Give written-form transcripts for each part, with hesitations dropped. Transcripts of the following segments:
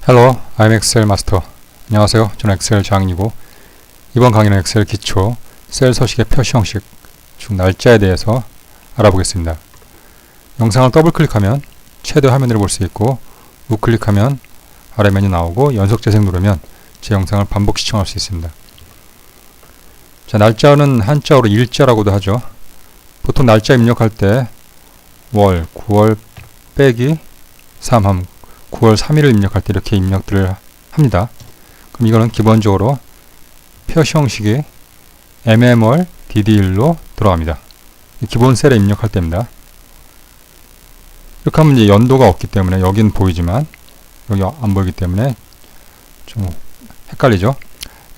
Hello, I'm Excel Master. 안녕하세요. 저는 엑셀 장인이고 이번 강의는 엑셀 기초 셀 서식의 표시 형식 중 날짜에 대해서 알아보겠습니다. 영상을 더블 클릭하면 최대 화면으로 볼 수 있고 우클릭하면 아래 메뉴 나오고 연속 재생 누르면 제 영상을 반복 시청할 수 있습니다. 자, 날짜는 한자어로 일자라고도 하죠. 보통 날짜 입력할 때 월, 9월 빼기 3함 9월 3일을 입력할 때 이렇게 입력들을 합니다. 그럼 이거는 기본적으로 표시 형식이 mm월 dd1로 들어갑니다. 기본 셀에 입력할 때입니다. 이렇게 하면 이제 연도가 없기 때문에 여긴 보이지만 여기 안 보이기 때문에 좀 헷갈리죠.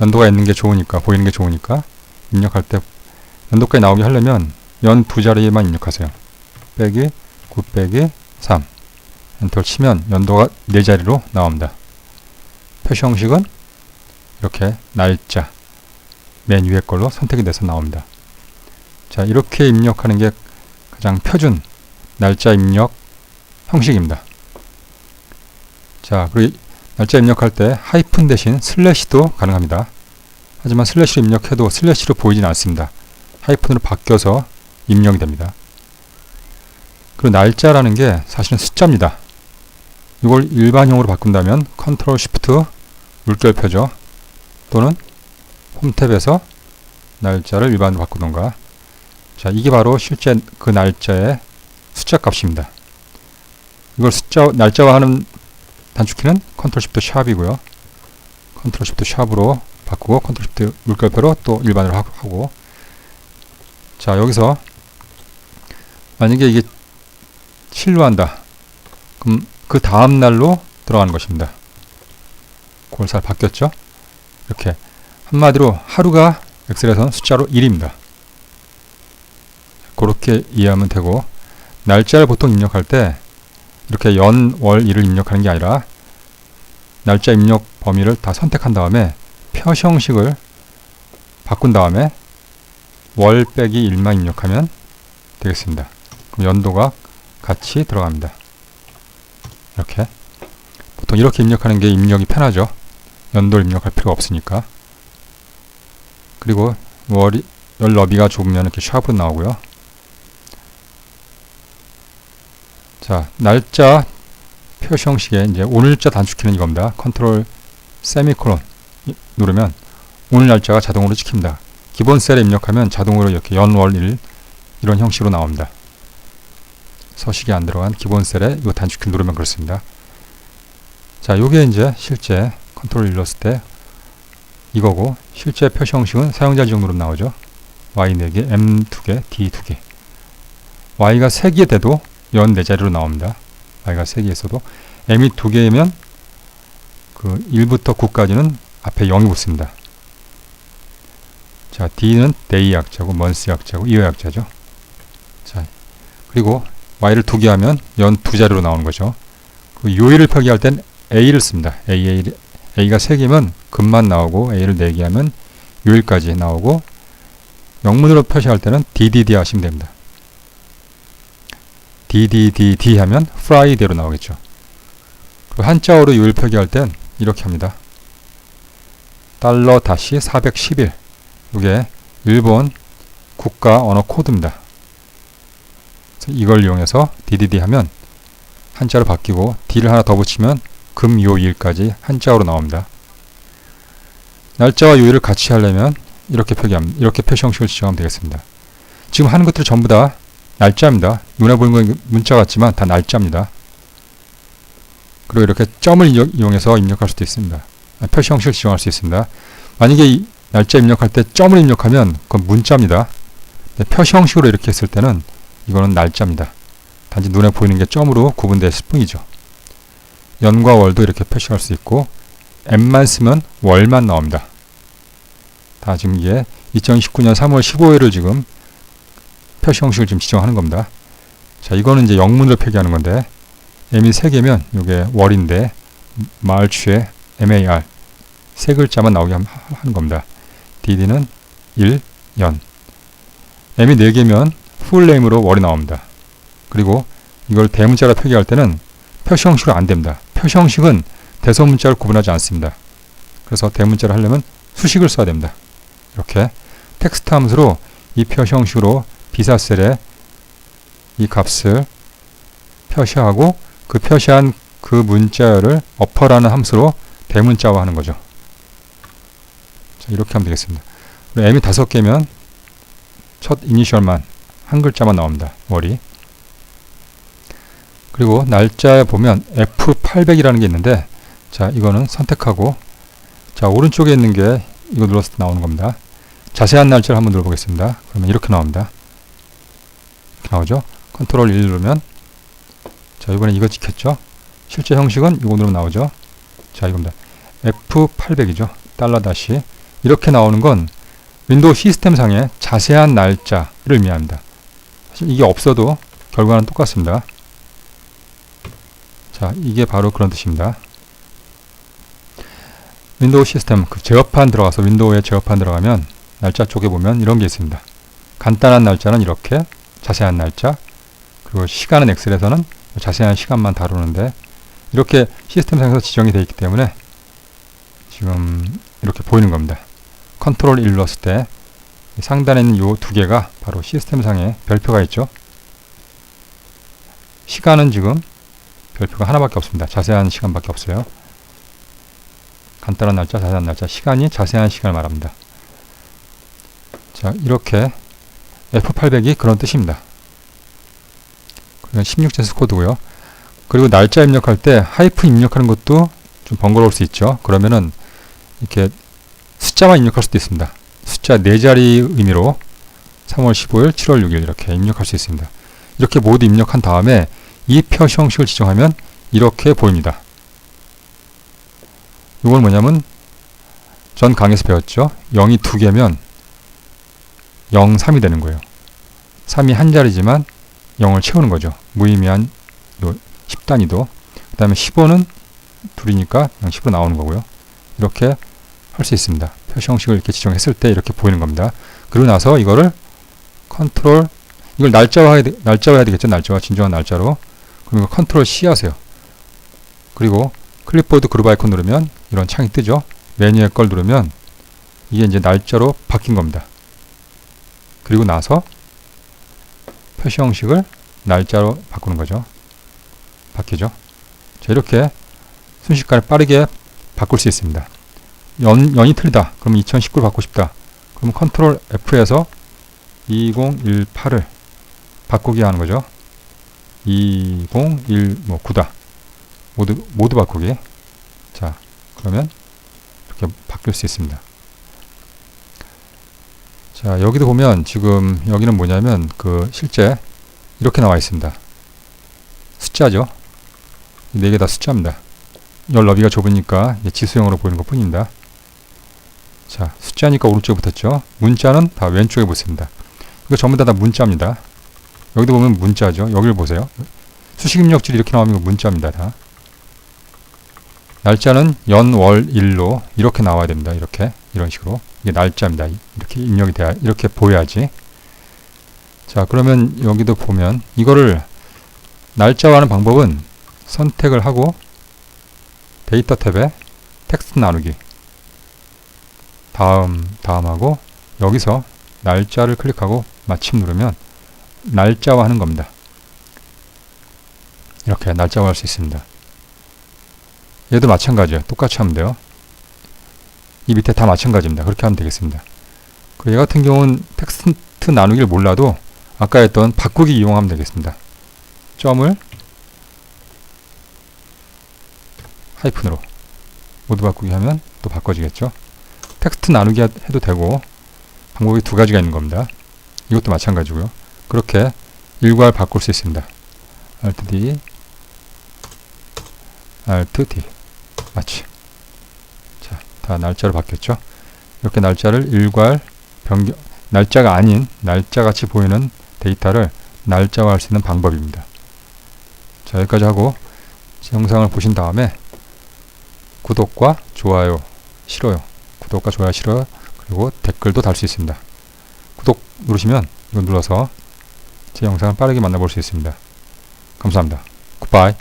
연도가 있는 게 좋으니까, 보이는 게 좋으니까 입력할 때 연도까지 나오게 하려면 연 두 자리에만 입력하세요. 빼기 9 빼기 3 엔터를 치면 연도가 4자리로 나옵니다. 표시 형식은 이렇게 날짜 맨 위에 걸로 선택이 돼서 나옵니다. 자, 이렇게 입력하는 게 가장 표준 날짜 입력 형식입니다. 자, 그리고 날짜 입력할 때 하이픈 대신 슬래시도 가능합니다. 하지만 슬래시로 입력해도 슬래시로 보이진 않습니다. 하이픈으로 바뀌어서 입력이 됩니다. 그리고 날짜라는 게 사실은 숫자입니다. 이걸 일반형으로 바꾼다면 컨트롤 쉬프트 물결표죠. 또는 홈탭에서 날짜를 일반으로 바꾸던가. 자, 이게 바로 실제 그 날짜의 숫자 값입니다. 이걸 날짜화하는 단축키는 컨트롤 쉬프트 샵이고요. 컨트롤 쉬프트 샵으로 바꾸고 컨트롤 쉬프트 물결표로 또 일반으로 하고. 자, 여기서 만약에 이게 7로 한다. 그럼 그 다음 날로 들어가는 것입니다. 골살 바뀌었죠? 이렇게 한마디로 하루가 엑셀에서는 숫자로 1입니다. 그렇게 이해하면 되고, 날짜를 보통 입력할 때 이렇게 연, 월, 일을 입력하는 게 아니라 날짜 입력 범위를 다 선택한 다음에 표시 형식을 바꾼 다음에 월 빼기 1만 입력하면 되겠습니다. 그럼 연도가 같이 들어갑니다. 이렇게 보통 이렇게 입력하는 게 입력이 편하죠. 연도를 입력할 필요가 없으니까. 그리고 열 너비가 좁으면 이렇게 샵으로 나오고요. 자, 날짜 표시 형식에 이제 오늘자 단축키는 이겁니다. 컨트롤 세미콜론 누르면 오늘 날짜가 자동으로 찍힙니다. 기본 셀에 입력하면 자동으로 이렇게 연, 월, 일 이런 형식으로 나옵니다. 서식이 안 들어간 기본 셀에 이 단축키 누르면 그렇습니다. 자, 요게 이제 실제 컨트롤 눌렀을 때 이거고, 실제 표시 형식은 사용자 지정 누르면 나오죠. Y 4개, M 2개, D 2개. Y가 3개 돼도 연 4자리로 나옵니다. Y가 3개 있어도. M이 2개이면 그 1부터 9까지는 앞에 0이 붙습니다. 자, D는 데이 약자고, 먼스 약자고, 이어 약자죠. 자, 그리고 Y를 2개 하면 연 2자리로 나오는 거죠. 그 요일을 표기할 땐 A를 씁니다. A가 3개면 금만 나오고, A를 4개 하면 요일까지 나오고, 영문으로 표시할 때는 DDD 하시면 됩니다. DDDD 하면 Friday로 나오겠죠. 그 한자어로 요일 표기할 땐 이렇게 합니다. $-411. 이게 일본 국가 언어 코드입니다. 이걸 이용해서 DDD 하면 한자로 바뀌고, D를 하나 더 붙이면 금, 요, 일까지 한자어로 나옵니다. 날짜와 요일을 같이 하려면 이렇게 표시 형식을 지정하면 되겠습니다. 지금 하는 것들이 전부 다 날짜입니다. 눈에 보이는 건 문자 같지만 다 날짜입니다. 그리고 이렇게 점을 이용해서 입력할 수도 있습니다. 표시 형식을 지정할 수 있습니다. 만약에 이 날짜 입력할 때 점을 입력하면 그건 문자입니다. 표시 형식으로 이렇게 했을 때는 이거는 날짜입니다. 단지 눈에 보이는 게 점으로 구분됐을 뿐이죠. 연과 월도 이렇게 표시할 수 있고, M만 쓰면 월만 나옵니다. 다 지금 이게 2019년 3월 15일을 지금 표시 형식을 지금 지정하는 겁니다. 자, 이거는 이제 영문으로 표기하는 건데, M이 3개면 이게 월인데, 말추에 MAR 3글자만 나오게 하는 겁니다. DD는 1, 연. M이 4개면 풀네임으로 월이 나옵니다. 그리고 이걸 대문자로 표기할 때는 표시 형식으로 안 됩니다. 표시 형식은 대소문자를 구분하지 않습니다. 그래서 대문자를 하려면 수식을 써야 됩니다. 이렇게 텍스트 함수로 이 표시 형식으로 비사셀에 이 값을 표시하고 그 표시한 그 문자열을 어퍼라는 함수로 대문자화하는 거죠. 자, 이렇게 하면 되겠습니다. m이 5개면 첫 이니셜만 한 글자만 나옵니다. 월이. 그리고 날짜에 보면 F800이라는 게 있는데, 자, 이거는 선택하고, 자, 오른쪽에 있는 게 이거 눌렀을 때 나오는 겁니다. 자세한 날짜를 한번 눌러보겠습니다. 그러면 이렇게 나옵니다. 이렇게 나오죠? 컨트롤 1 누르면, 자, 이번에 이거 찍혔죠? 실제 형식은 이거 누르면 나오죠? 자, 이겁니다. F800이죠. $- 이렇게 나오는 건 윈도우 시스템상의 자세한 날짜를 의미합니다. 사실 이게 없어도 결과는 똑같습니다. 자, 이게 바로 그런 뜻입니다. 윈도우 시스템, 그 제어판 들어가서 윈도우에 제어판 들어가면 날짜 쪽에 보면 이런 게 있습니다. 간단한 날짜는 이렇게, 자세한 날짜, 그리고 시간은 엑셀에서는 자세한 시간만 다루는데, 이렇게 시스템상에서 지정이 되어 있기 때문에 지금 이렇게 보이는 겁니다. 컨트롤 1 눌렀을 때 상단에 있는 이 두 개가 바로 시스템상에 별표가 있죠. 시간은 지금 별표가 하나밖에 없습니다. 자세한 시간밖에 없어요. 간단한 날짜, 자세한 날짜, 시간이 자세한 시간을 말합니다. 자, 이렇게 F800이 그런 뜻입니다. 그건 16제스 코드고요. 그리고 날짜 입력할 때 하이픈 입력하는 것도 좀 번거로울 수 있죠. 그러면은 이렇게 숫자만 입력할 수도 있습니다. 숫자 4자리 의미로 3월 15일, 7월 6일 이렇게 입력할 수 있습니다. 이렇게 모두 입력한 다음에 이 표시 형식을 지정하면 이렇게 보입니다. 이건 뭐냐면 전 강의에서 배웠죠. 0이 2개면 0, 3이 되는 거예요. 3이 한 자리지만 0을 채우는 거죠. 무의미한 10단위도. 그 다음에 15는 둘이니까 10으로 나오는 거고요. 이렇게 할 수 있습니다. 표시 형식을 이렇게 지정했을 때 이렇게 보이는 겁니다. 그리고 나서 이거를 컨트롤, 이걸 날짜화해야 되겠죠. 날짜화, 진정한 날짜로. 그럼 이거 컨트롤 C 하세요. 그리고 클립보드 그룹 아이콘 누르면 이런 창이 뜨죠. 메뉴의 걸 누르면 이게 이제 날짜로 바뀐 겁니다. 그리고 나서 표시 형식을 날짜로 바꾸는 거죠. 바뀌죠. 자, 이렇게 순식간에 빠르게 바꿀 수 있습니다. 연이 틀리다. 그러면 2019를 바꾸고 싶다. 그러면 컨트롤 F에서 2018을 바꾸기 하는 거죠. 2019다. 모두 바꾸기. 자, 그러면 이렇게 바뀔 수 있습니다. 자, 여기도 보면 지금 여기는 뭐냐면 그 실제 이렇게 나와 있습니다. 숫자죠. 4개 다 숫자입니다. 열 너비가 좁으니까 지수형으로 보이는 것 뿐입니다. 자, 숫자니까 오른쪽에 붙었죠. 문자는 다 왼쪽에 붙습니다. 이거 전부 다 문자입니다. 여기도 보면 문자죠. 여기를 보세요. 수식 입력줄이 이렇게 나오면 문자입니다. 다. 날짜는 연, 월, 일로 이렇게 나와야 됩니다. 이렇게, 이런 식으로. 이게 날짜입니다. 이렇게 입력이 돼야, 이렇게 보여야지. 자, 그러면 여기도 보면 이거를 날짜화하는 방법은 선택을 하고 데이터 탭에 텍스트 나누기 다음하고 여기서 날짜를 클릭하고 마침 누르면 날짜화 하는 겁니다. 이렇게 날짜화 할 수 있습니다. 얘도 마찬가지예요. 똑같이 하면 돼요. 이 밑에 다 마찬가지입니다. 그렇게 하면 되겠습니다. 그리고 얘 같은 경우는 텍스트 나누기를 몰라도 아까 했던 바꾸기 이용하면 되겠습니다. 점을 하이픈으로 모두 바꾸기 하면 또 바꿔지겠죠. 텍스트 나누기 해도 되고 방법이 2가지가 있는 겁니다. 이것도 마찬가지고요. 그렇게 일괄 바꿀 수 있습니다. Alt D, Alt D 마치. 자, 다 날짜로 바뀌었죠. 이렇게 날짜를 일괄 변경, 날짜가 아닌 날짜같이 보이는 데이터를 날짜화할 수 있는 방법입니다. 자, 여기까지 하고 영상을 보신 다음에 구독과 좋아요, 싫어요. 구독과 좋아요, 싫어요. 그리고 댓글도 달 수 있습니다. 구독 누르시면 이거 눌러서 제 영상을 빠르게 만나볼 수 있습니다. 감사합니다. 굿바이.